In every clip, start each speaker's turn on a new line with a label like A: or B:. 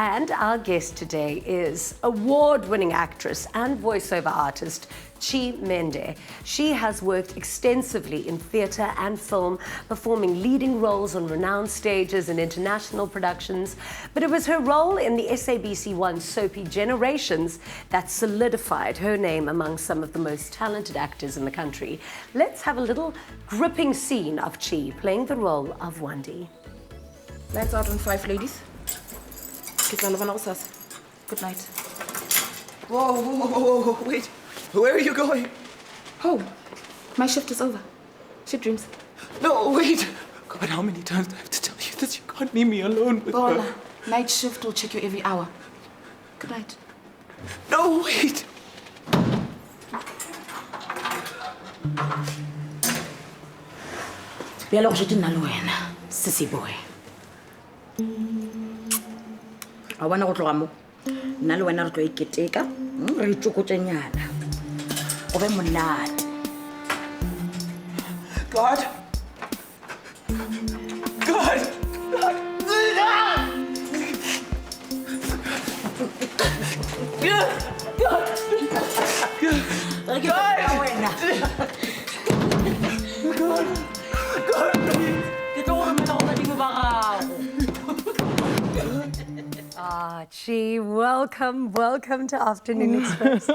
A: And our guest today is award-winning actress and voiceover artist, Mhende. She has worked extensively in theatre and film, performing leading roles on renowned stages and international productions. But it was her role in the SABC1 soapie Generations that solidified her name among some of the most talented actors in the country. Let's have a little gripping scene of Chi playing the role of Wandile.
B: Lights out on 5, ladies. Good night.
C: Whoa, wait. Where are you going?
B: Home. My shift is over. Sweet dreams.
C: No, wait. God, how many times do I have to tell you that you can't leave me alone with
B: Bona,
C: her?
B: night shift will check you every hour. Good night.
C: No, wait.
B: Bjalo je dina le wena, sissy boy. A bona go tloga mo. Nna le wena re tlo iketeka, re itsokotsenyana. O be monate.
C: God. God.
A: Chi, welcome to Afternoon Express.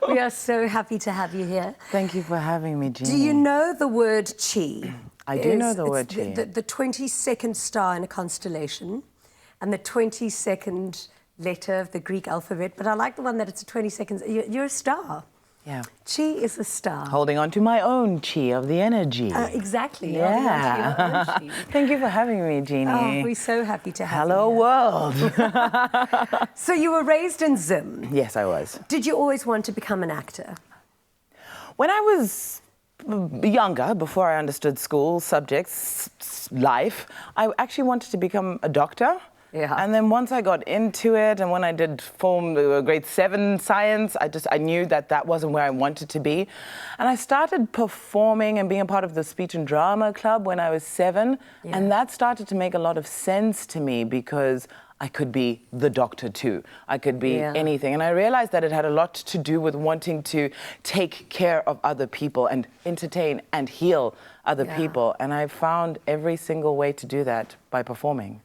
A: We are so happy to have you here.
D: Thank you for having me, Jeannie.
A: Do you know the word Chi?
D: I do know the word Chi.
A: The 22nd star in a constellation and the 22nd letter of the Greek alphabet, but I like the one that it's a 22nd. You're a star.
D: Yeah.
A: Chi is a star.
D: Holding on to my own Chi of the energy.
A: Exactly.
D: Yeah. Thank you for having me, Jeannie.
A: Oh, we're so happy to have
D: Hello,
A: you.
D: world.
A: So you were raised in Zim.
D: Yes, I was.
A: Did you always want to become an actor?
D: When I was younger, before I understood school, subjects, life, I actually wanted to become a doctor.
A: Yeah.
D: And then once I got into it, and when I did form grade 7 science, I knew that wasn't where I wanted to be. And I started performing and being a part of the speech and drama club when I was 7. Yeah. And that started to make a lot of sense to me because I could be the doctor too. I could be anything. And I realized that it had a lot to do with wanting to take care of other people and entertain and heal other people. And I found every single way to do that by performing.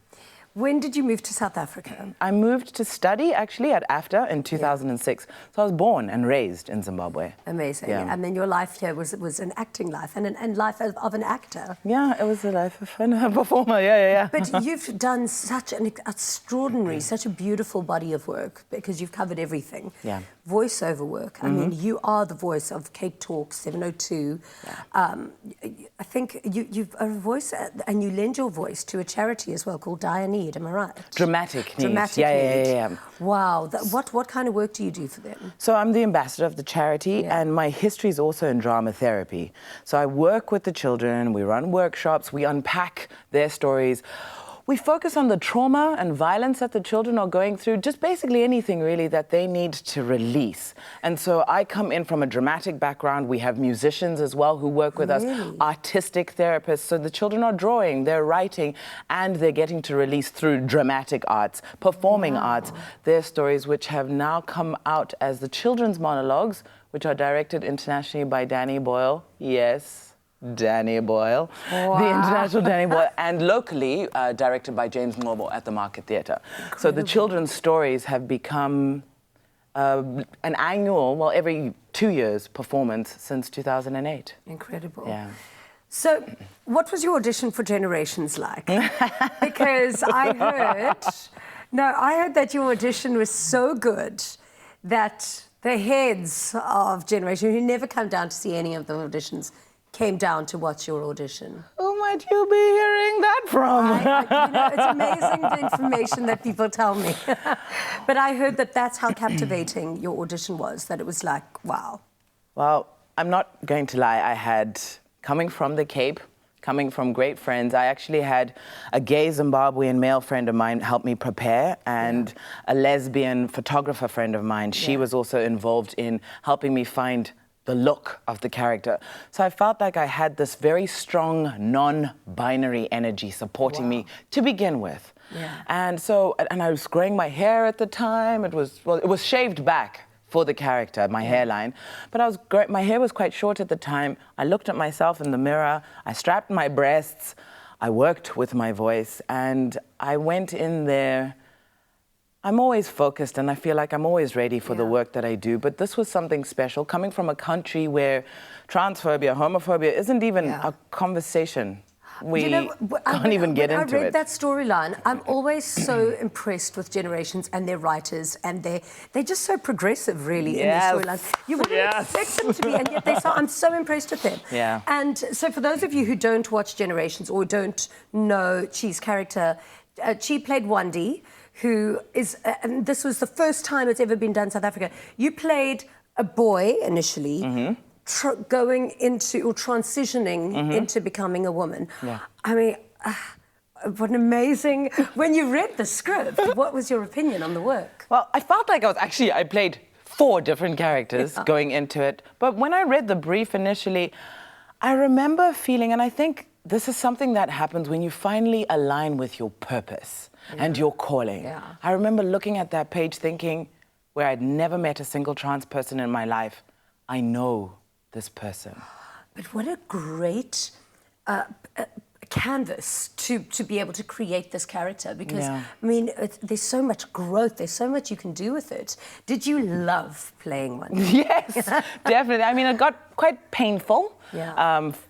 A: When did you move to South Africa?
D: I moved to study, actually, at AFTA in 2006. So I was born and raised in Zimbabwe.
A: Amazing.
D: Yeah.
A: And then your life here was an acting life and life of an actor.
D: Yeah, it was the life of a performer, yeah.
A: But you've done such an extraordinary, such a beautiful body of work because you've covered everything. Yeah. Voiceover work. I mean, you are the voice of Cake Talk 702. Yeah. I think you've a voice, and you lend your voice to a charity as well called Dire Need, am I right?
D: Dramatic Need.
A: Dramatic Need. Yeah. Wow. What kind of work do you do for them?
D: So I'm the ambassador of the charity, and my history is also in drama therapy. So I work with the children, we run workshops, we unpack their stories. We focus on the trauma and violence that the children are going through, just basically anything really that they need to release. And so I come in from a dramatic background. We have musicians as well who work with us, artistic therapists. So the children are drawing, they're writing, and they're getting to release through dramatic arts, performing arts, their stories, which have now come out as the children's monologues, which are directed internationally by Danny Boyle. Yes. Danny Boyle, the international Danny Boyle, and locally directed by James Mmobatho at the Market Theatre. So the children's stories have become an annual, well, every 2 years performance since 2008.
A: Incredible.
D: Yeah.
A: So what was your audition for Generations like? Because I heard that your audition was so good that the heads of Generations, who never come down to see any of the auditions, came down to watch your audition.
D: Who might you be hearing that from?
A: It's amazing the information that people tell me. But I heard that that's how captivating your audition was, that it was like, wow.
D: Well, I'm not going to lie. I had, coming from the Cape, coming from great friends, I actually had a gay Zimbabwean male friend of mine help me prepare, and a lesbian photographer friend of mine. She was also involved in helping me find the look of the character. So I felt like I had this very strong non-binary energy supporting me to begin with.
A: Yeah.
D: And so, and I was growing my hair at the time. It was shaved back for the character, my hairline. But my hair was quite short at the time. I looked at myself in the mirror. I strapped my breasts. I worked with my voice, and I went in there. I'm always focused, and I feel like I'm always ready for the work that I do. But this was something special, coming from a country where transphobia, homophobia isn't even a conversation. We can't even get into it.
A: I read that storyline. I'm always so impressed with generations and their writers, and they're just so progressive, really, in their storylines. You wouldn't expect them to be, and yet I'm so impressed with them.
D: Yeah.
A: And so for those of you who don't watch Generations or don't know Chi's character, Chi played Wandile, who is, and this was the first time it's ever been done in South Africa. You played a boy initially, going into or transitioning into becoming a woman.
D: Yeah.
A: I mean, what an amazing... When you read the script, what was your opinion on the work?
D: Well, I felt like I played 4 different characters going into it. But when I read the brief initially, I remember feeling, and I think this is something that happens when you finally align with your purpose and your calling.
A: Yeah.
D: I remember looking at that page thinking, where I'd never met a single trans person in my life, I know this person.
A: But what a great canvas to be able to create this character, because, I mean, there's so much growth, there's so much you can do with it. Did you love playing one?
D: Yes, definitely. I mean, it got quite painful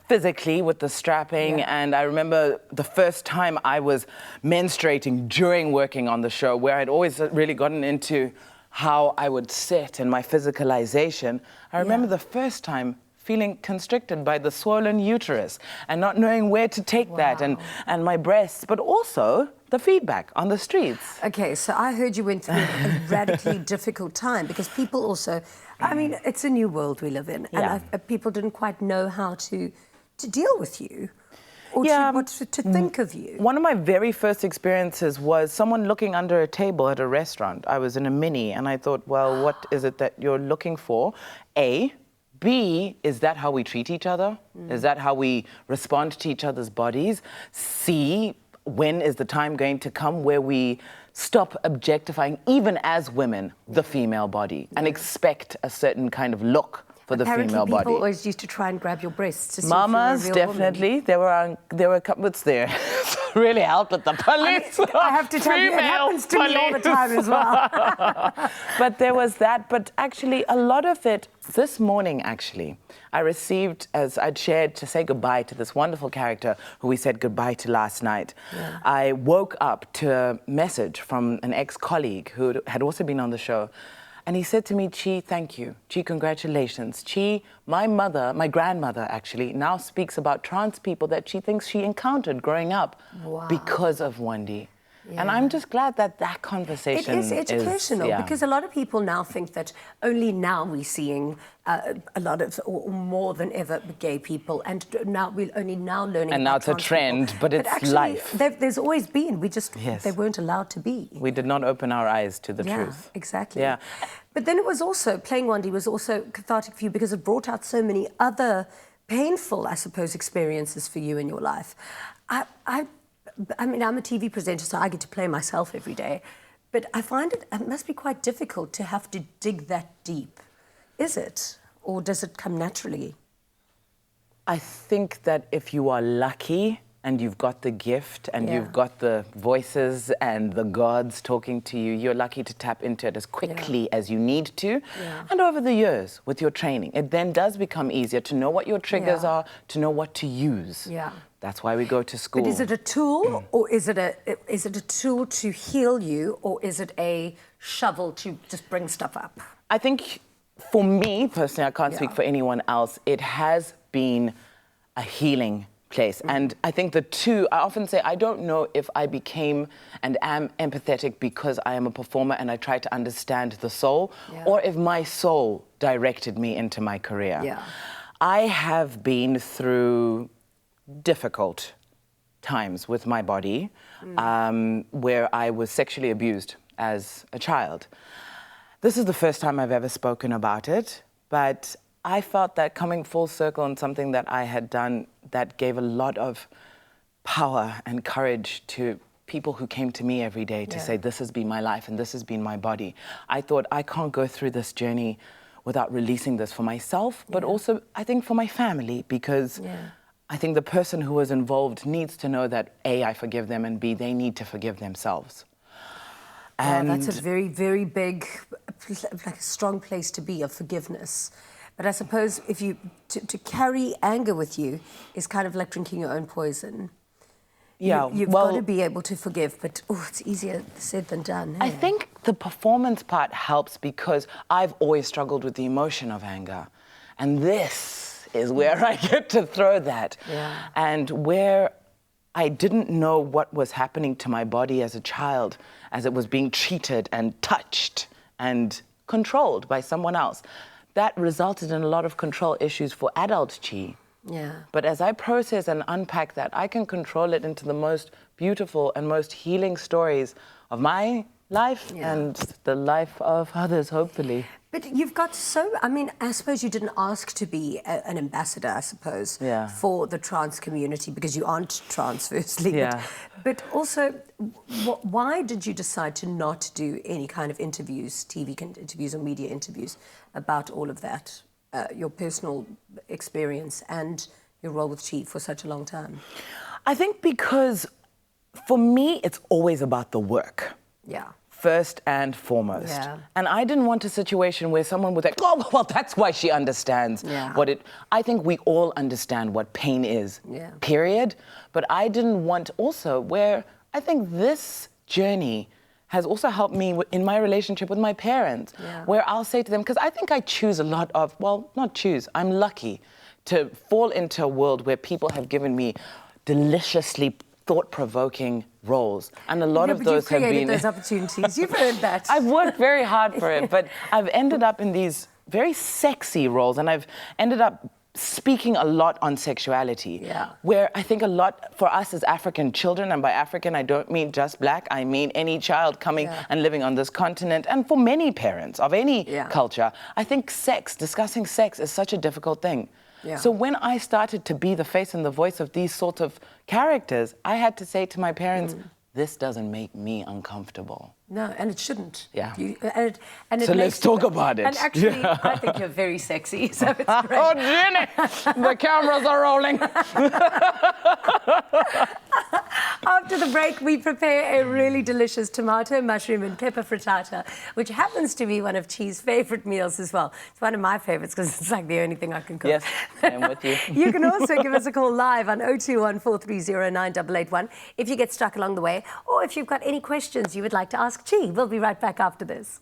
D: physically with the strapping, and I remember the first time I was menstruating during working on the show, where I'd always really gotten into how I would sit and my physicalization. I remember the first time feeling constricted by the swollen uterus and not knowing where to take that, and my breasts, but also the feedback on the streets.
A: Okay, so I heard you went through a radically difficult time, because people also, I mean, it's a new world we live in, and people didn't quite know how to deal with you, or to think of you.
D: One of my very first experiences was someone looking under a table at a restaurant. I was in a mini, and I thought, well, what is it that you're looking for? A. B, is that how we treat each other? Is that how we respond to each other's bodies? C, when is the time going to come where we stop objectifying, even as women, the female body and expect a certain kind of look for the female body?
A: People always used to try and grab your breasts to see
D: Mamas,
A: if you were a real
D: definitely.
A: woman.
D: There were couples there. Really helped with the police.
A: I have to tell you, it happens to me all the time as well.
D: But there was that. But actually, a lot of it, this morning, actually, I received, as I'd shared, to say goodbye to this wonderful character who we said goodbye to last night. I woke up to a message from an ex-colleague who had also been on the show. And he said to me, Chi, thank you. Chi, congratulations. Chi, my grandmother actually, now speaks about trans people that she thinks she encountered growing up because of Wandile. And I'm just glad that that conversation
A: is educational, because a lot of people now think that only now we're seeing a lot of, or more than ever, gay people, and now we're only now learning.
D: And now it's a trend,
A: people.
D: but it's
A: actually,
D: life.
A: There's always been. We just they weren't allowed to be.
D: We did not open our eyes to the truth.
A: Exactly.
D: Yeah.
A: But then it was also, playing Wandile was also cathartic for you, because it brought out so many other painful, I suppose, experiences for you in your life. I mean, I'm a TV presenter, so I get to play myself every day. But I find it must be quite difficult to have to dig that deep. Is it? Or does it come naturally?
D: I think that if you are lucky and you've got the gift and you've got the voices and the gods talking to you, you're lucky to tap into it as quickly as you need to. And over the years, with your training, it then does become easier to know what your triggers are, to know what to use. That's why we go to school.
A: But is it a tool, or is it a tool to heal you, or is it a shovel to just bring stuff up?
D: I think, for me personally, I can't speak for anyone else, it has been a healing place. And I think the two, I often say, I don't know if I became and am empathetic because I am a performer and I try to understand the soul, or if my soul directed me into my career. I have been through difficult times with my body, where I was sexually abused as a child. This is the first time I've ever spoken about it, but I felt that coming full circle on something that I had done that gave a lot of power and courage to people who came to me every day to say, this has been my life and this has been my body. I thought, I can't go through this journey without releasing this for myself, but also, I think, for my family, because I think the person who was involved needs to know that A, I forgive them, and B, they need to forgive themselves. And
A: that's a very, very big, like a strong place to be, of forgiveness. But I suppose if you, to carry anger with you is kind of like drinking your own poison.
D: Yeah,
A: You've got to be able to forgive, but it's easier said than done.
D: I think the performance part helps because I've always struggled with the emotion of anger. And this is where I get to throw that.
A: Yeah.
D: And where I didn't know what was happening to my body as a child, as it was being treated and touched and controlled by someone else. That resulted in a lot of control issues for adult Chi.
A: Yeah.
D: But as I process and unpack that, I can control it into the most beautiful and most healing stories of my life and the life of others, hopefully.
A: But you've got I mean, I suppose you didn't ask to be an ambassador, I suppose, for the trans community, because you aren't trans, firstly.
D: Yeah.
A: But also, why did you decide to not do any kind of interviews, TV interviews or media interviews about all of that? Your personal experience and your role with Chi for such a long time?
D: I think because for me, it's always about the work.
A: Yeah.
D: First and foremost.
A: Yeah.
D: And I didn't want a situation where someone would think, oh, well, that's why she understands what it... I think we all understand what pain is, period. But I didn't want also where I think this journey has also helped me in my relationship with my parents, where I'll say to them, because I think I choose a lot of, well, not choose, I'm lucky to fall into a world where people have given me deliciously thought-provoking roles. And a lot of those have been...
A: You've created those opportunities, you've earned that.
D: I've worked very hard for it, but I've ended up in these very sexy roles, and I've ended up speaking a lot on sexuality, where I think a lot for us as African children, and by African I don't mean just black, I mean any child coming and living on this continent, and for many parents of any culture, I think discussing sex is such a difficult thing. So when I started to be the face and the voice of these sorts of characters, I had to say to my parents, this doesn't make me uncomfortable.
A: No, and it shouldn't.
D: Yeah.
A: So
D: let's talk about it.
A: And actually, I think you're very sexy, so it's great.
D: Oh, Jenny! The cameras are rolling.
A: After the break, we prepare a really delicious tomato, mushroom and pepper frittata, which happens to be one of Chi's favourite meals as well. It's one of my favourites because it's like the only thing I can cook.
D: Yes, I'm with you.
A: You can also give us a call live on 021 430 9881 if you get stuck along the way, or if you've got any questions you would like to ask Chi. We'll be right back after this.